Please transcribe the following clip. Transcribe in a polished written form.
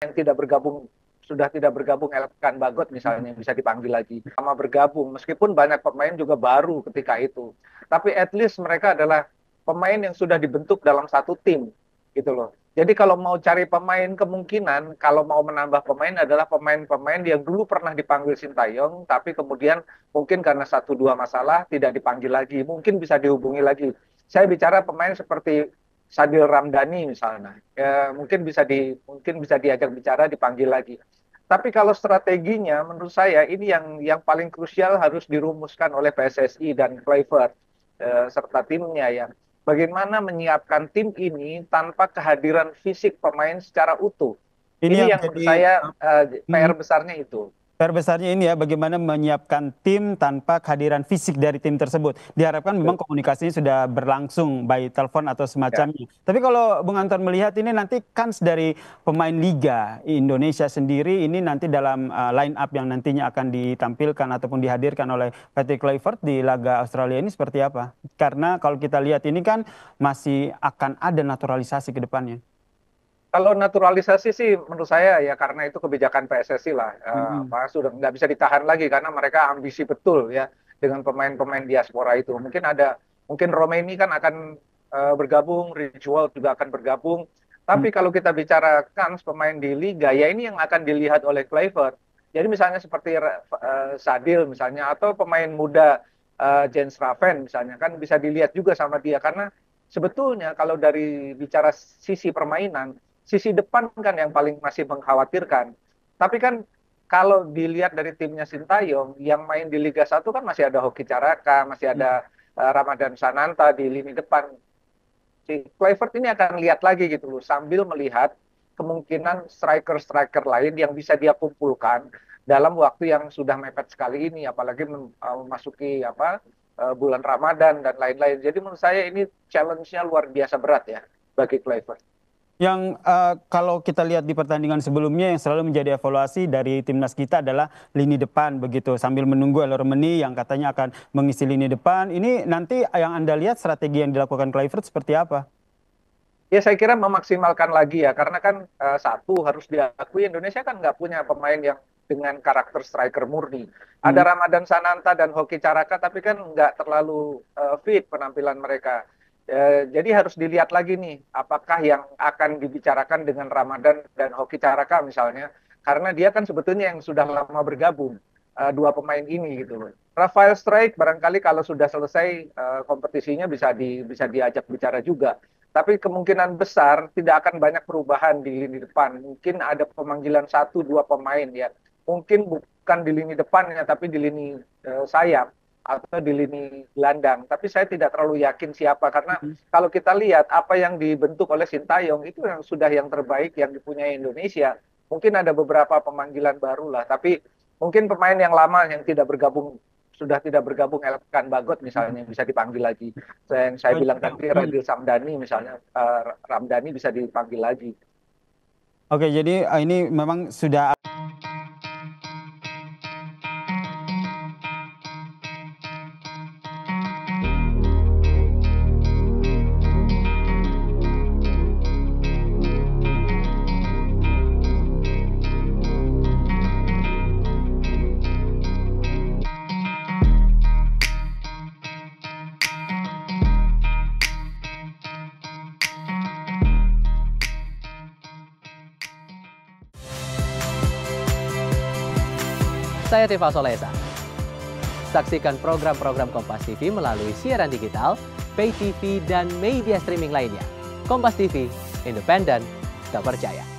yang sudah tidak bergabung Elkan Bagot misalnya bisa dipanggil lagi sama bergabung meskipun banyak pemain juga baru ketika itu, tapi at least mereka adalah pemain yang sudah dibentuk dalam satu tim gitu loh. Jadi kalau mau cari pemain, kemungkinan kalau mau menambah pemain adalah pemain-pemain yang dulu pernah dipanggil Sintayong tapi kemudian mungkin karena satu dua masalah tidak dipanggil lagi, mungkin bisa dihubungi lagi. Saya bicara pemain seperti Sadil Ramdhani misalnya, ya, mungkin bisa diajak bicara, dipanggil lagi. Tapi kalau strateginya, menurut saya ini yang paling krusial harus dirumuskan oleh PSSI dan Kluivert serta timnya ya. Bagaimana menyiapkan tim ini tanpa kehadiran fisik pemain secara utuh. Ini yang Ini yang menurut menjadi saya PR mm, besarnya itu. PR besarnya ini ya, bagaimana menyiapkan tim tanpa kehadiran fisik dari tim tersebut. Diharapkan memang Betul. komunikasinya sudah berlangsung by telepon atau Ya. semacamnya. Tapi kalau Bung Anton melihat ini nanti kans dari pemain Liga Indonesia sendiri ini nanti dalam line up yang nantinya akan ditampilkan ataupun dihadirkan oleh Patrick Kluivert di laga Australia ini seperti apa? Karena kalau kita lihat ini kan masih akan ada naturalisasi ke depannya. Kalau naturalisasi sih menurut saya ya karena itu kebijakan PSSI lah, Mm-mm. sudah nggak bisa ditahan lagi karena mereka ambisi betul ya dengan pemain-pemain diaspora itu. Mungkin Romaini kan akan bergabung, Ridgewell juga akan bergabung. Mm. Tapi kalau kita bicara kans pemain di Liga, ya ini yang akan dilihat oleh Kluivert. Jadi misalnya seperti Sadil misalnya atau pemain muda Jens Raven misalnya kan bisa dilihat juga sama dia karena sebetulnya kalau dari bicara sisi permainan sisi depan kan yang paling masih mengkhawatirkan. Tapi kan kalau dilihat dari timnya Sintayong, yang main di Liga 1 kan masih ada Hoki Caraka, masih ada Ramadan Sananta di lini depan. Si Kluivert ini akan lihat lagi gitu loh, sambil melihat kemungkinan striker-striker lain yang bisa dia kumpulkan dalam waktu yang sudah mepet sekali ini, apalagi memasuki bulan Ramadan dan lain-lain. Jadi menurut saya ini challenge-nya luar biasa berat ya bagi Kluivert. Yang kalau kita lihat di pertandingan sebelumnya yang selalu menjadi evaluasi dari timnas kita adalah lini depan begitu. Sambil menunggu Elormeni yang katanya akan mengisi lini depan. Ini nanti yang Anda lihat strategi yang dilakukan Kluivert seperti apa? Ya saya kira memaksimalkan lagi ya, karena kan satu harus diakui Indonesia kan nggak punya pemain yang dengan karakter striker murni. Ada Hmm. Ramadan Sananta dan Hoki Caraka, tapi kan nggak terlalu fit penampilan mereka. Jadi harus dilihat lagi nih, apakah yang akan dibicarakan dengan Ramadan dan Hoki Caraka misalnya, karena dia kan sebetulnya yang sudah lama bergabung, dua pemain ini gitu loh. Rafael Strike barangkali kalau sudah selesai kompetisinya bisa diajak bicara juga. Tapi kemungkinan besar tidak akan banyak perubahan di lini depan. Mungkin ada pemanggilan satu dua pemain ya. Mungkin bukan di lini depannya, tapi di lini sayap atau di lini gelandang. Tapi saya tidak terlalu yakin siapa karena kalau kita lihat apa yang dibentuk oleh Sintayong itu yang terbaik yang dipunyai Indonesia. Mungkin ada beberapa pemanggilan baru lah, tapi mungkin pemain yang lama yang sudah tidak bergabung Elkan Bagot misalnya bisa dipanggil lagi. Yang saya bilang tadi Radil Samdani misalnya, Ramdhani bisa dipanggil lagi. Oke, jadi ini memang sudah. Saya Tifa Solesa. Saksikan program-program Kompas TV melalui siaran digital, pay TV, dan media streaming lainnya. Kompas TV, independen, terpercaya.